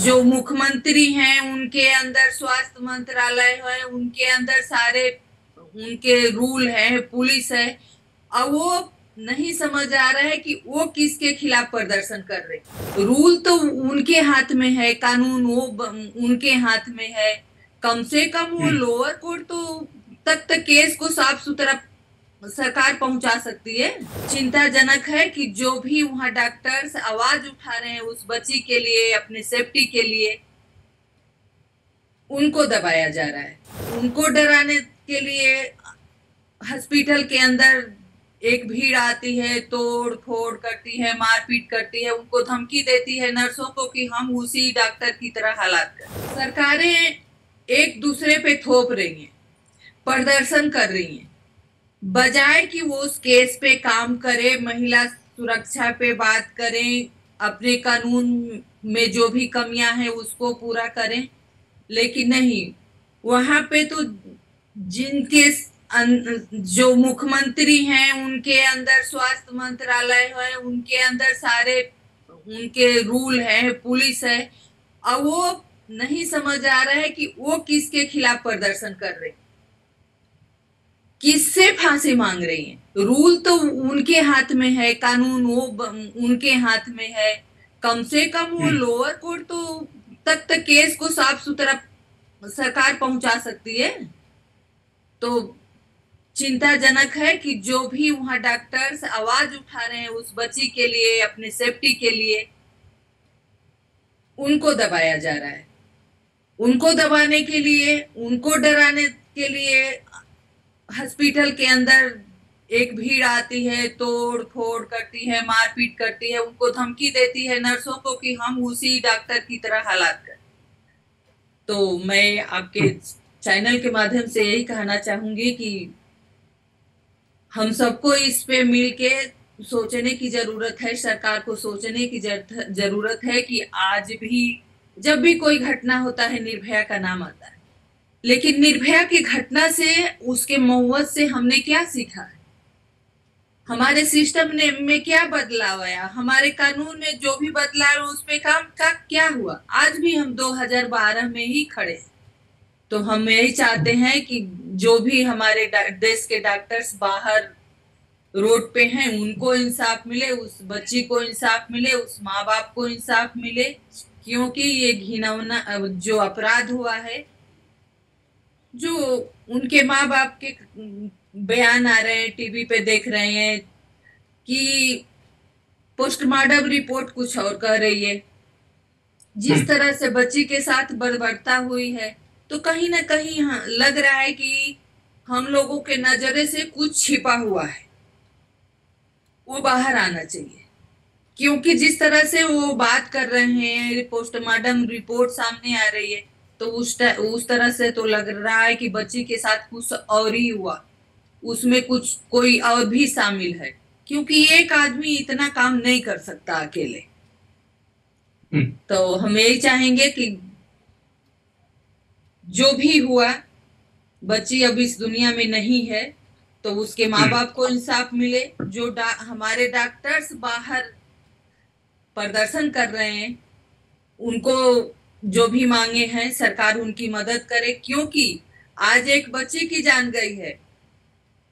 जो मुख्यमंत्री हैं उनके अंदर स्वास्थ्य मंत्रालय है, उनके अंदर सारे उनके रूल है, पुलिस है। अब वो नहीं समझ आ रहा है कि वो किसके खिलाफ प्रदर्शन कर रहे। रूल तो उनके हाथ में है, कानून उनके हाथ में है। कम से कम वो लोअर कोर्ट तो तक केस को साफ सुथरा सरकार पहुंचा सकती है। चिंताजनक है कि जो भी वहां डॉक्टर्स आवाज उठा रहे हैं उस बच्ची के लिए, अपने सेफ्टी के लिए, उनको दबाया जा रहा है। उनको डराने के लिए हॉस्पिटल के अंदर एक भीड़ आती है, तोड़ फोड़ करती है, मारपीट करती है, उनको धमकी देती है नर्सों को कि हम उसी डॉक्टर की तरह हालात कर। सरकारें एक दूसरे पे थोप रही हैं, प्रदर्शन कर रही हैं, बजाय कि वो उस केस पे काम करे, महिला सुरक्षा पे बात करें, अपने कानून में जो भी कमियां हैं उसको पूरा करें। लेकिन नहीं, वहां पे तो जिनके जो मुख्यमंत्री हैं उनके अंदर स्वास्थ्य मंत्रालय है, उनके अंदर सारे उनके रूल है, पुलिस है। अब वो नहीं समझ आ रहा है कि वो किसके खिलाफ प्रदर्शन कर रहे, किससे फांसी मांग रही हैं। रूल तो उनके हाथ में है, कानून उनके हाथ में है। कम से कम वो लोअर कोर्ट तो तक केस को साफ सुथरा सरकार पहुंचा सकती है। तो चिंताजनक है कि जो भी वहां डॉक्टर्स आवाज उठा रहे हैं उस बच्ची के लिए, अपने सेफ्टी के लिए, उनको दबाया जा रहा है। उनको दबाने के लिए, उनको डराने के लिए हॉस्पिटल के अंदर एक भीड़ आती है, तोड़ फोड़ करती है, मारपीट करती है, उनको धमकी देती है नर्सों को कि हम उसी डॉक्टर की तरह हालात कर। तो मैं आपके चैनल के माध्यम से यही कहना चाहूंगी कि हम सबको इस पे मिलके सोचने की जरूरत है। सरकार को सोचने की जरूरत है कि आज भी जब भी कोई घटना होता है निर्भया का नाम आता है, लेकिन निर्भया की घटना से, उसके मौत से हमने क्या सीखा है? हमारे सिस्टम में क्या बदलाव आया? हमारे कानून में जो भी बदलाव उस पे काम का क्या हुआ? आज भी हम 2012 में ही खड़े हैं। तो हम यही चाहते हैं कि जो भी हमारे देश के डॉक्टर्स बाहर रोड पे हैं उनको इंसाफ मिले, उस बच्ची को इंसाफ मिले, उस माँ बाप को इंसाफ मिले। क्योंकि ये घिनौना जो अपराध हुआ है, जो उनके माँ बाप के बयान आ रहे हैं, टीवी पे देख रहे हैं कि पोस्टमार्टम रिपोर्ट कुछ और कह रही है। जिस तरह से बच्ची के साथ बर्बरता हुई है, तो कहीं ना कहीं लग रहा है कि हम लोगों के नजरे से कुछ छिपा हुआ है, वो बाहर आना चाहिए। क्योंकि जिस तरह से वो बात कर रहे हैं, पोस्टमार्टम रिपोर्ट सामने आ रही है, तो उस तरह से तो लग रहा है कि बच्ची के साथ कुछ और ही हुआ, उसमें कुछ कोई और भी शामिल है। क्योंकि एक आदमी इतना काम नहीं कर सकता अकेले। तो हम यही चाहेंगे कि जो भी हुआ, बच्ची अब इस दुनिया में नहीं है, तो उसके माँ बाप को इंसाफ मिले। जो हमारे डॉक्टर्स बाहर प्रदर्शन कर रहे हैं, उनको जो भी मांगे हैं सरकार उनकी मदद करे। क्योंकि आज एक बच्ची की जान गई है,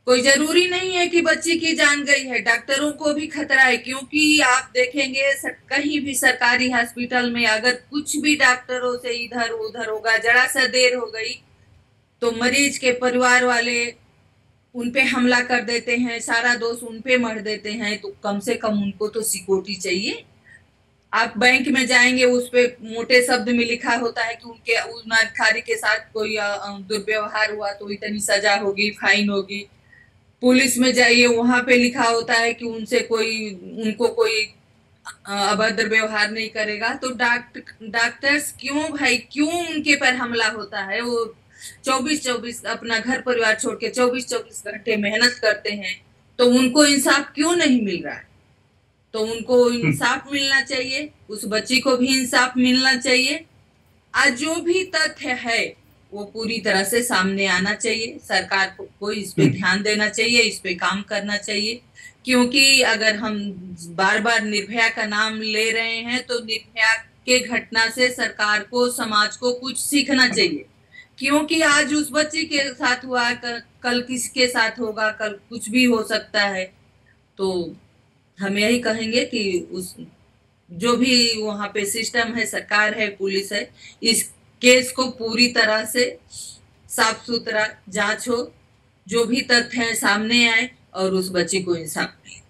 कोई जरूरी नहीं है कि बच्ची की जान गई है, डॉक्टरों को भी खतरा है। क्योंकि आप देखेंगे कहीं भी सरकारी हॉस्पिटल में अगर कुछ भी डॉक्टरों से इधर उधर होगा, जरा सा देर हो गई, तो मरीज के परिवार वाले उनपे हमला कर देते हैं, सारा दोष उनपे मढ़ देते हैं। तो कम से कम उनको तो सिक्योरिटी चाहिए। आप बैंक में जाएंगे, उस पे मोटे शब्द में लिखा होता है कि उनके उस अधिकारी के साथ कोई दुर्व्यवहार हुआ तो इतनी सजा होगी, फाइन होगी। पुलिस में जाइए, वहां पे लिखा होता है कि उनको कोई अभद्र व्यवहार नहीं करेगा। तो डॉक्टर्स क्यों भाई, क्यों उनके पर हमला होता है? वो 24-24 अपना घर परिवार छोड़ के 24-24 घंटे मेहनत करते हैं, तो उनको इंसाफ क्यों नहीं मिल रहा है? तो उनको इंसाफ मिलना चाहिए, उस बच्ची को भी इंसाफ मिलना चाहिए। आज जो भी तथ्य है वो पूरी तरह से सामने आना चाहिए। सरकार को इस पे ध्यान देना चाहिए, इस पे काम करना चाहिए। क्योंकि अगर हम बार बार निर्भया का नाम ले रहे हैं, तो निर्भया के घटना से सरकार को, समाज को कुछ सीखना चाहिए, क्योंकि आज उस बच्ची के साथ हुआ, कल किसके साथ होगा, कल कुछ भी हो सकता है। तो हम यही कहेंगे कि उस जो भी वहां पे सिस्टम है, सरकार है, पुलिस है, इस केस को पूरी तरह से साफ सुथरा जांच हो, जो भी तथ्य है सामने आए और उस बच्ची को इंसाफ मिले।